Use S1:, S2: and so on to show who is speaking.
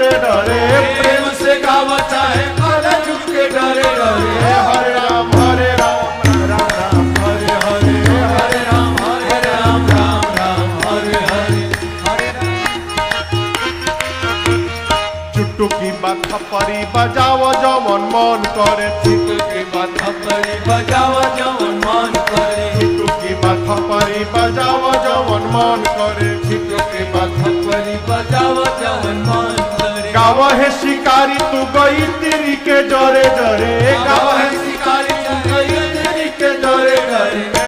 S1: डरे डरे
S2: प्रेम से गावा चाहे कल युग के डरे डरे।
S1: हरे राम राम राम हरे हरे
S2: हरे राम राम राम हरे हरे।
S1: चुटुकी बाथा परी बजाओ जवन मन करे
S2: चुटकी बाथा परी बजाओ जवन मन करे।
S1: चुटुकी बाथा परी बजाओ जवन मन करे
S2: चुटकी बाथा परी बजाओ जवन मन करे।
S1: गावा है शिकारी तू गई तेरी के डरे डरे गावा है